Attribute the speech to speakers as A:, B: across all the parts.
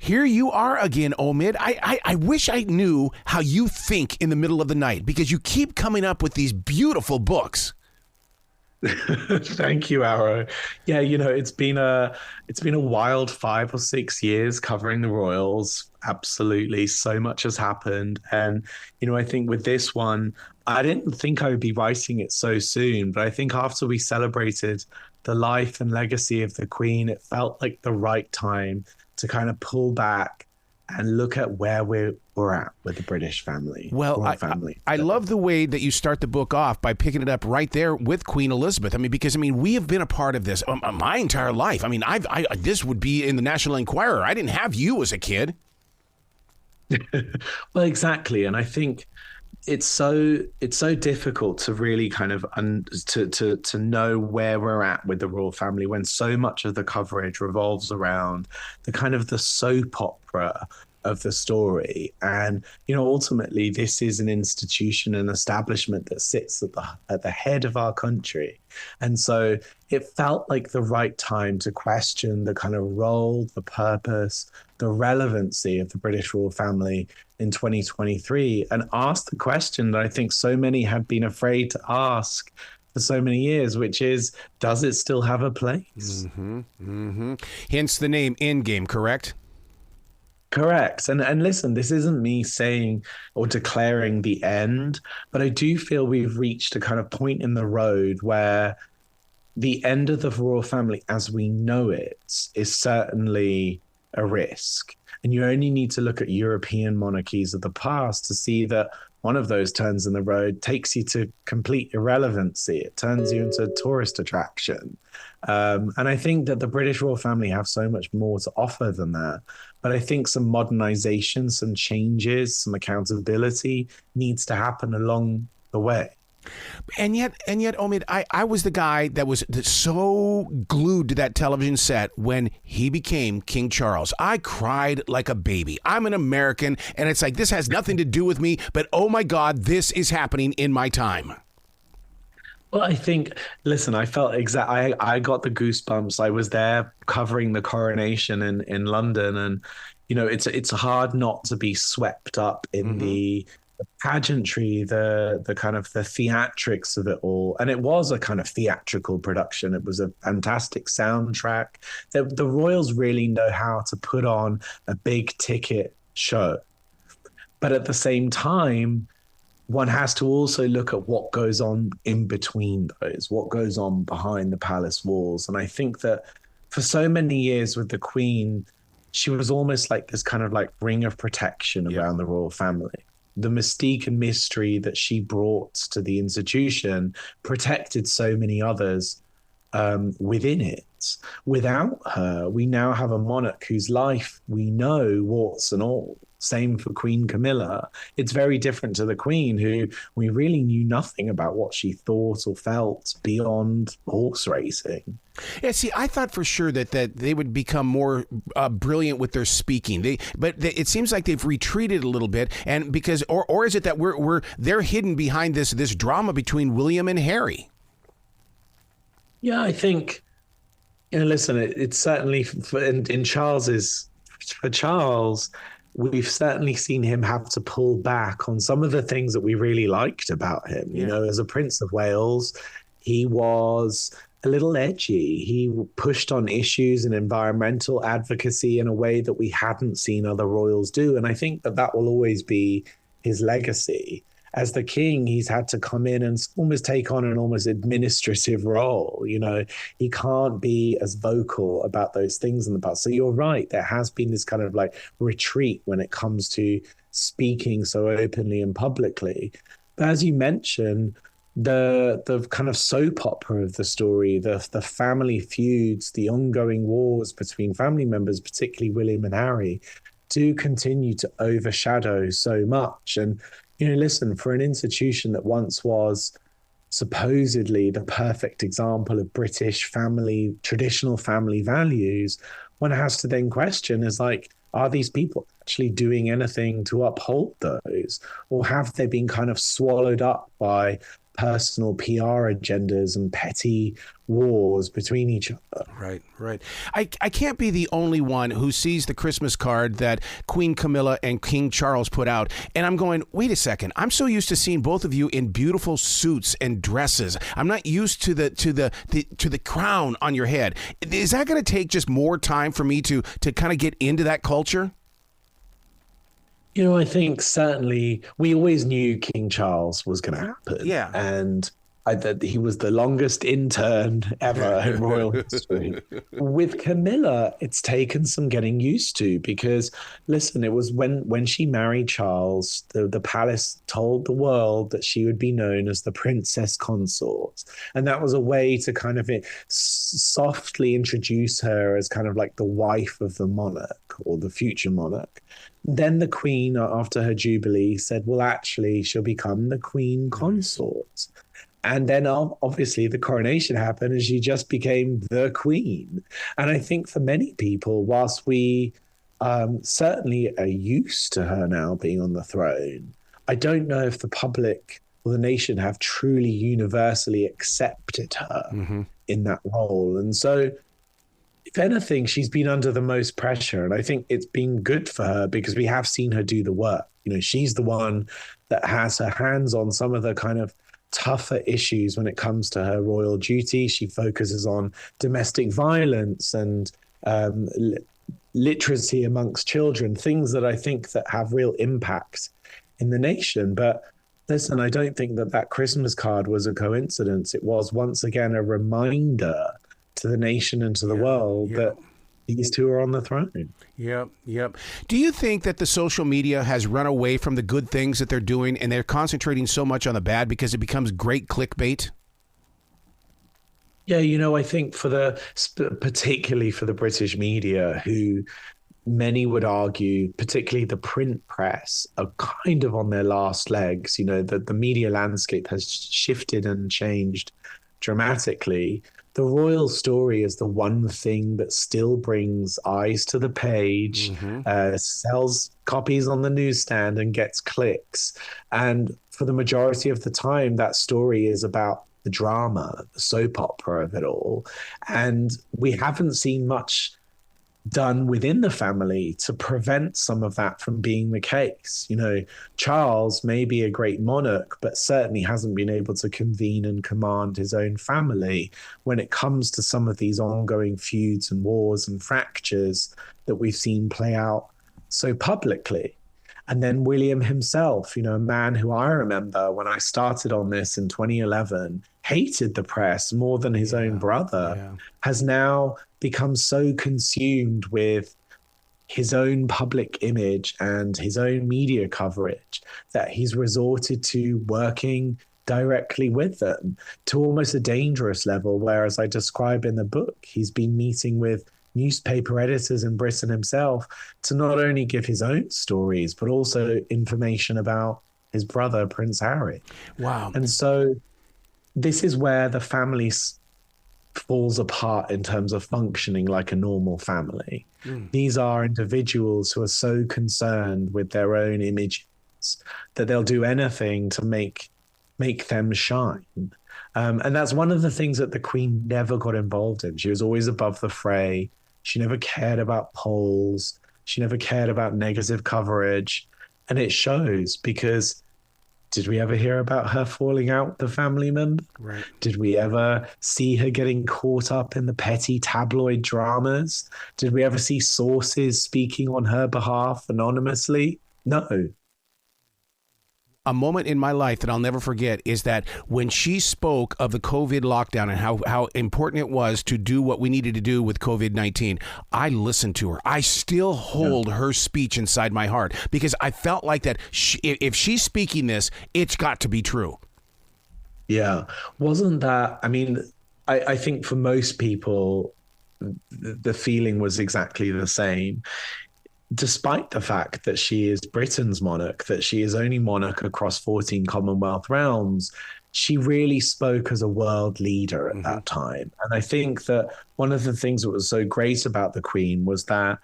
A: Here you are again, Omid. I wish I knew how you think in the middle of the night, because you keep coming up with these beautiful books.
B: Thank you, Arrow. Yeah, it's been a wild 5 or 6 years covering the Royals. Absolutely, so much has happened, and I think with this one, I didn't think I would be writing it so soon, but I think after we celebrated the life and legacy of the Queen, it felt like the right time to kind of pull back and look at where we're at with the British family,
A: Well,
B: royal
A: I,
B: family.
A: I love the way that you start the book off by picking it up right there with Queen Elizabeth. I mean, because we have been a part of this my entire life. I mean, this would be in the National Enquirer. I didn't have you as a kid.
B: Well, exactly, and I think it's so difficult to really kind of to know where we're at with the royal family when so much of the coverage revolves around the soap opera of the story. And ultimately this is an institution, an establishment that sits at the head of our country, and so it felt like the right time to question the kind of role, the purpose, the relevancy of the British royal family in 2023, and ask the question that I think so many have been afraid to ask for so many years, which is, does it still have a place?
A: Hence the name Endgame, correct?
B: Correct. And listen, this isn't me saying or declaring the end, but I do feel we've reached a kind of point in the road where the end of the royal family as we know it is certainly a risk. And you only need to look at European monarchies of the past to see that one of those turns in the road takes you to complete irrelevancy. It turns you into a tourist attraction. And I think that the British royal family have so much more to offer than that. But I think some modernization, some changes, some accountability needs to happen along the way.
A: And yet, Omid, I was the guy that was so glued to that television set when he became King Charles. I cried like a baby. I'm an American, and it's like, this has nothing to do with me, but oh my God, this is happening in my time.
B: Well, I think, listen, I felt I got the goosebumps. I was there covering the coronation in London, and it's hard not to be swept up in the pageantry, the kind of the theatrics of it all. And it was a kind of theatrical production. It was a fantastic soundtrack. The Royals really know how to put on a big ticket show. But at the same time, one has to also look at what goes on in between those, what goes on behind the palace walls. And I think that for so many years with the Queen, she was almost like this kind of like ring of protection around the royal family. The mystique and mystery that she brought to the institution protected so many others within it. Without her, we now have a monarch whose life we know, warts and all. Same for Queen Camilla. It's very different to the Queen, who we really knew nothing about what she thought or felt beyond horse racing.
A: Yeah, see, I thought for sure that they would become more brilliant with their speaking. But it seems like they've retreated a little bit, and because or is it that they're hidden behind this drama between William and Harry?
B: Yeah, I think. Listen, it's certainly in Charles's for Charles. We've certainly seen him have to pull back on some of the things that we really liked about him. As a Prince of Wales, he was a little edgy. He pushed on issues and environmental advocacy in a way that we hadn't seen other royals do. And I think that will always be his legacy. As the king, he's had to come in and almost take on an almost administrative role. He can't be as vocal about those things in the past. So you're right. There has been this kind of like retreat when it comes to speaking so openly and publicly. But as you mentioned, the kind of soap opera of the story, the family feuds, the ongoing wars between family members, particularly William and Harry, do continue to overshadow so much. And listen, for an institution that once was supposedly the perfect example of British family, traditional family values, one has to then question is like, are these people actually doing anything to uphold those? Or have they been kind of swallowed up by personal PR agendas and petty wars between each other.
A: Right, right. I can't be the only one who sees the Christmas card that Queen Camilla and King Charles put out, and I'm going, wait a second. I'm so used to seeing both of you in beautiful suits and dresses. I'm not used to the crown on your head. Is that going to take just more time for me to kind of get into that culture?
B: I think certainly we always knew King Charles was going to happen.
A: Yeah.
B: And that he was the longest intern ever in royal history. With Camilla, it's taken some getting used to because, listen, it was when she married Charles, the palace told the world that she would be known as the princess consort. And that was a way to kind of softly introduce her as kind of like the wife of the monarch or the future monarch. Then the queen, after her jubilee, said, well, actually, she'll become the queen consort. And then obviously the coronation happened and she just became the queen. And I think for many people, whilst we certainly are used to her now being on the throne, I don't know if the public or the nation have truly universally accepted her in that role. And so, if anything, she's been under the most pressure. And I think it's been good for her because we have seen her do the work. She's the one that has her hands on some of the kind of tougher issues when it comes to her royal duty. She focuses on domestic violence and literacy amongst children, things that I think that have real impact in the nation. But listen, I don't think that Christmas card was a coincidence. It was once again a reminder to the nation and to the world that these two are on the throne.
A: Yep. Do you think that the social media has run away from the good things that they're doing and they're concentrating so much on the bad because it becomes great clickbait?
B: Yeah, I think particularly for the British media, who many would argue, particularly the print press, are kind of on their last legs. The media landscape has shifted and changed dramatically. The royal story is the one thing that still brings eyes to the page, sells copies on the newsstand and gets clicks. And for the majority of the time, that story is about the drama, the soap opera of it all. And we haven't seen much done within the family to prevent some of that from being the case. Charles may be a great monarch, but certainly hasn't been able to convene and command his own family when it comes to some of these ongoing feuds and wars and fractures that we've seen play out so publicly. And then William himself, a man who I remember when I started on this in 2011, hated the press more than his own brother, has now become so consumed with his own public image and his own media coverage that he's resorted to working directly with them to almost a dangerous level, where, as I describe in the book, he's been meeting with newspaper editors in Britain himself to not only give his own stories, but also information about his brother, Prince Harry.
A: Wow.
B: And so this is where the family falls apart in terms of functioning like a normal family. These are individuals who are so concerned with their own images that they'll do anything to make them shine. And that's one of the things that the Queen never got involved in. She was always above the fray. She never cared about polls. She never cared about negative coverage. And it shows because did we ever hear about her falling out with the family member?
A: Right.
B: Did we ever see her getting caught up in the petty tabloid dramas? Did we ever see sources speaking on her behalf anonymously? No.
A: A moment in my life that I'll never forget is that when she spoke of the COVID lockdown and how important it was to do what we needed to do with COVID-19, I listened to her. I still hold her speech inside my heart because I felt like that if she's speaking this, it's got to be true.
B: Yeah. Wasn't that, I think for most people, the feeling was exactly the same. Despite the fact that she is Britain's monarch, that she is only monarch across 14 Commonwealth realms, she really spoke as a world leader at that time. And I think that one of the things that was so great about the Queen was that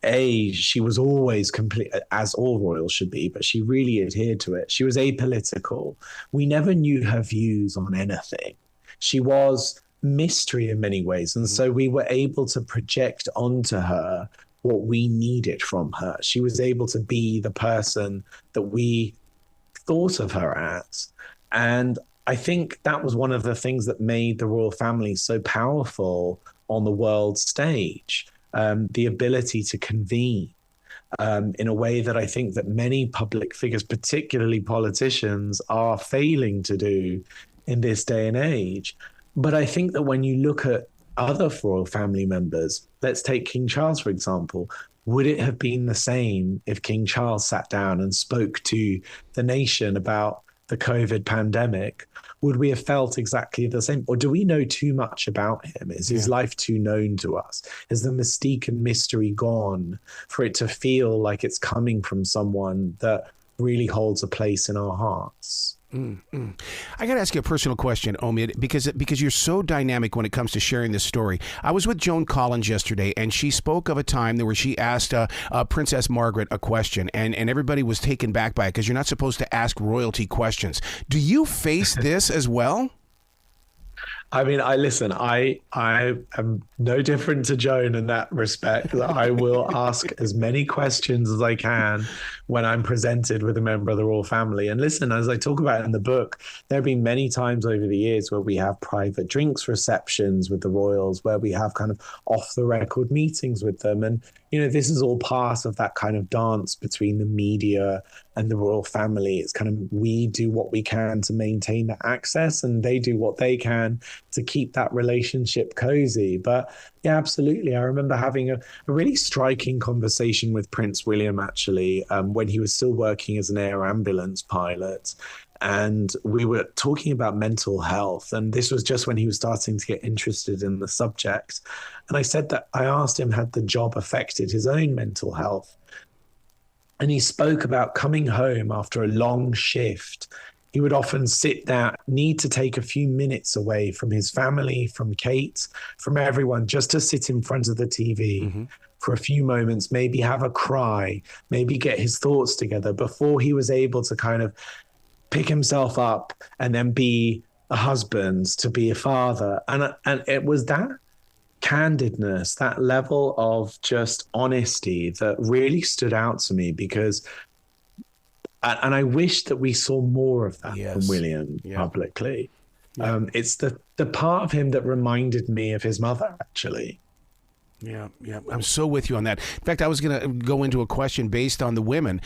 B: she was always complete, as all royals should be, but she really adhered to it. She was apolitical. We never knew her views on anything. She was mystery in many ways. And so we were able to project onto her what we needed from her. She was able to be the person that we thought of her as. And I think that was one of the things that made the royal family so powerful on the world stage, the ability to convene in a way that I think that many public figures, particularly politicians, are failing to do in this day and age. But I think that when you look at other royal family members, let's take King Charles, for example, would it have been the same if King Charles sat down and spoke to the nation about the COVID pandemic? Would we have felt exactly the same? Or do we know too much about him? Is his life too known to us? Is the mystique and mystery gone for it to feel like it's coming from someone that really holds a place in our hearts?
A: I got to ask you a personal question, Omid, because you're so dynamic when it comes to sharing this story. I was with Joan Collins yesterday, and she spoke of a time where she asked Princess Margaret a question, and everybody was taken back by it because you're not supposed to ask royalty questions. Do you face this as well?
B: I mean, I am no different to Joan in that respect. I will ask as many questions as I can when I'm presented with a member of the royal family. And listen, as I talk about in the book, there have been many times over the years where we have private drinks receptions with the royals, where we have kind of off the record meetings with them. And, you know, this is all part of that kind of dance between the media and the royal family. It's kind of, we do what we can to maintain that access, and they do what they can to keep that relationship cozy. But yeah, absolutely. I remember having a really striking conversation with Prince William, actually, when he was still working as an air ambulance pilot. And we were talking about mental health. And this was just when he was starting to get interested in the subject. And I said that I asked him, had the job affected his own mental health? And he spoke about coming home after a long shift. He would often sit down, need to take a few minutes away from his family, from Kate, from everyone, just to sit in front of the TV for a few moments, maybe have a cry, maybe get his thoughts together before he was able to kind of pick himself up and then be a husband, to be a father. And it was that candidness, that level of just honesty that really stood out to me, because and I wish that we saw more of that from William publicly. It's the part of him that reminded me of his mother, actually.
A: Yeah. I'm so with you on that. In fact, I was going to go into a question based on the women,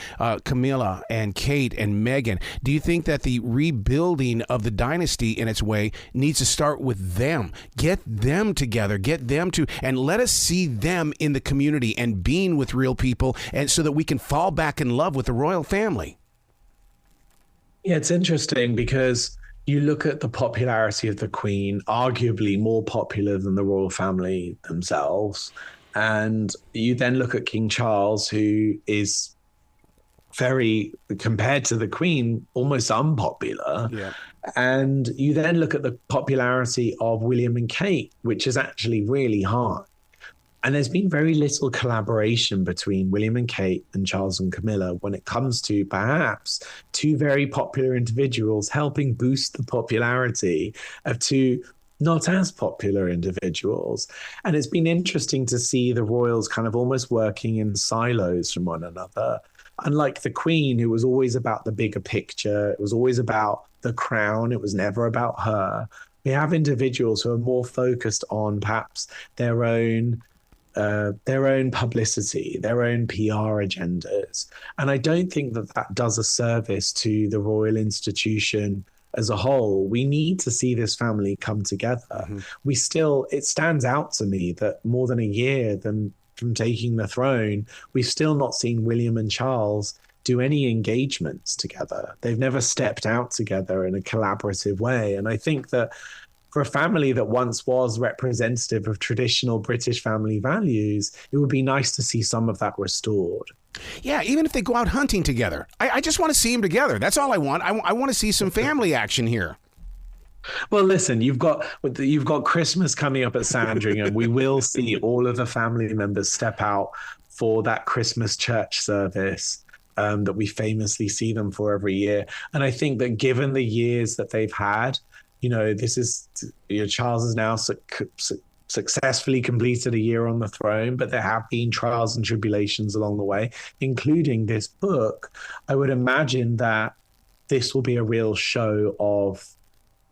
A: Camilla and Kate and Meghan. Do you think that the rebuilding of the dynasty in its way needs to start with them? Get them together, and let us see them in the community and being with real people, and so that we can fall back in love with the royal family.
B: Yeah, it's interesting because you look at the popularity of the Queen, arguably more popular than the royal family themselves. And you then look at King Charles, who is very, compared to the Queen, almost unpopular. Yeah. And you then look at the popularity of William and Kate, which is actually really high. And there's been very little collaboration between William and Kate and Charles and Camilla when it comes to perhaps two very popular individuals helping boost the popularity of two not as popular individuals. And it's been interesting to see the royals kind of almost working in silos from one another. Unlike the Queen, who was always about the bigger picture, it was always about the crown, it was never about her. We have individuals who are more focused on perhaps their own publicity, their own PR agendas. And I don't think that does a service to the royal institution as a whole. We need to see this family come together. It stands out to me that more than a year from taking the throne, we've still not seen William and Charles do any engagements together. They've never stepped out together in a collaborative way. And I think that for a family that once was representative of traditional British family values, it would be nice to see some of that restored.
A: Yeah, even if they go out hunting together. I just want to see them together. That's all I want. I want to see some family action here.
B: Well, listen, you've got Christmas coming up at Sandringham. We will see all of the family members step out for that Christmas church service that we famously see them for every year. And I think that given the years that they've had, this is, Charles has now successfully completed a year on the throne, but there have been trials and tribulations along the way, including this book. I would imagine that this will be a real show of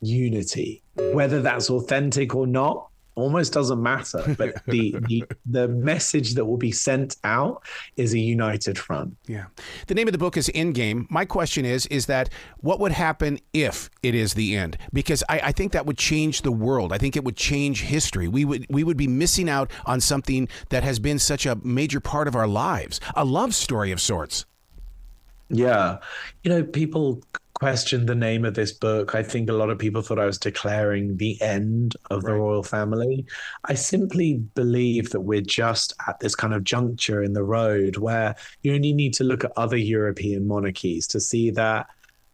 B: unity. Whether that's authentic or not almost doesn't matter, but the message that will be sent out is a united front.
A: Yeah. The name of the book is Endgame. My question is that what would happen if it is the end? Because I think that would change the world. I think it would change history. We would be missing out on something that has been such a major part of our lives, a love story of sorts.
B: Yeah. People questioned the name of this book. I think a lot of people thought I was declaring the end of the royal family. I simply believe that we're just at this kind of juncture in the road where you only need to look at other European monarchies to see that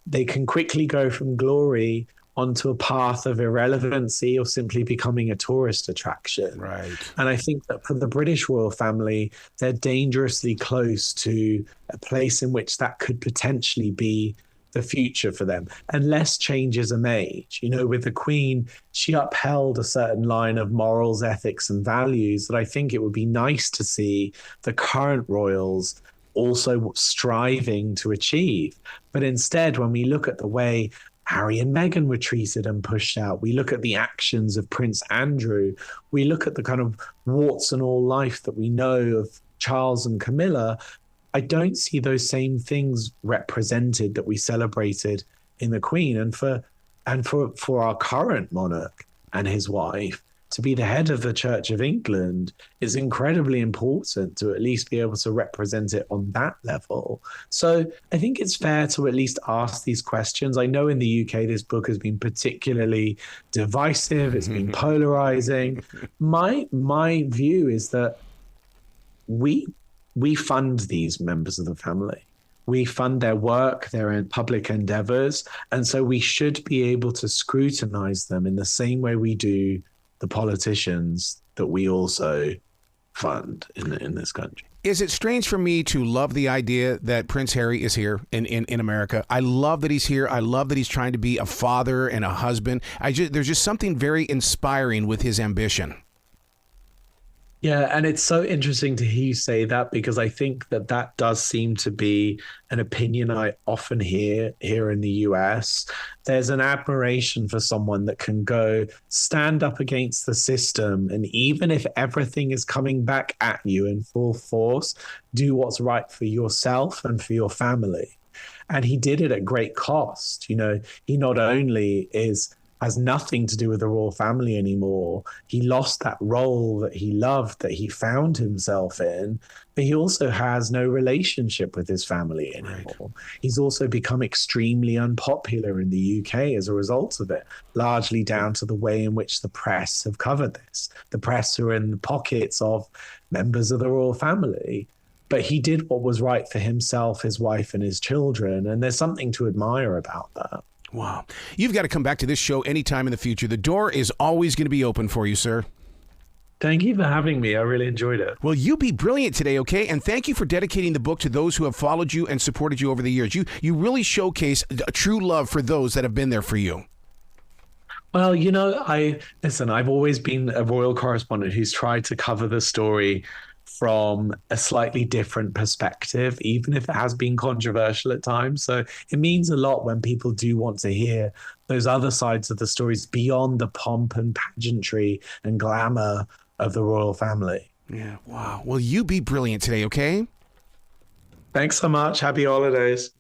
B: they can quickly go from glory onto a path of irrelevancy or simply becoming a tourist attraction.
A: Right.
B: And I think that for the British royal family, they're dangerously close to a place in which that could potentially be the future for them, unless changes are made. With the Queen, she upheld a certain line of morals, ethics, and values that I think it would be nice to see the current royals also striving to achieve. But instead, when we look at the way Harry and Meghan were treated and pushed out, we look at the actions of Prince Andrew, we look at the kind of warts and all life that we know of Charles and Camilla, I don't see those same things represented that we celebrated in the Queen. And for our current monarch and his wife to be the head of the Church of England is incredibly important to at least be able to represent it on that level. So I think it's fair to at least ask these questions. I know in the UK, this book has been particularly divisive. It's been polarizing. My view is that we fund these members of the family. We fund their work, their public endeavors. And so we should be able to scrutinize them in the same way we do the politicians that we also fund in this country.
A: Is it strange for me to love the idea that Prince Harry is here in America? I love that he's here. I love that he's trying to be a father and a husband. There's just something very inspiring with his ambition.
B: Yeah, and it's so interesting to hear you say that, because I think that does seem to be an opinion I often hear here in the US. There's an admiration for someone that can go stand up against the system, and even if everything is coming back at you in full force, do what's right for yourself and for your family. And he did it at great cost. He not only has nothing to do with the royal family anymore. He lost that role that he loved, that he found himself in, but he also has no relationship with his family anymore. Right. He's also become extremely unpopular in the UK as a result of it, largely down to the way in which the press have covered this. The press are in the pockets of members of the royal family. But he did what was right for himself, his wife, and his children, and there's something to admire about that.
A: Wow. You've got to come back to this show anytime in the future. The door is always going to be open for you, sir.
B: Thank you for having me. I really enjoyed it.
A: Well, you be brilliant today, okay? And thank you for dedicating the book to those who have followed you and supported you over the years. You really showcase a true love for those that have been there for you.
B: Well, I've always been a royal correspondent who's tried to cover the story from a slightly different perspective, even if it has been controversial at times. So it means a lot when people do want to hear those other sides of the stories beyond the pomp and pageantry and glamour of the royal family.
A: Yeah, wow. Well, you be brilliant today, okay?
B: Thanks so much. Happy holidays.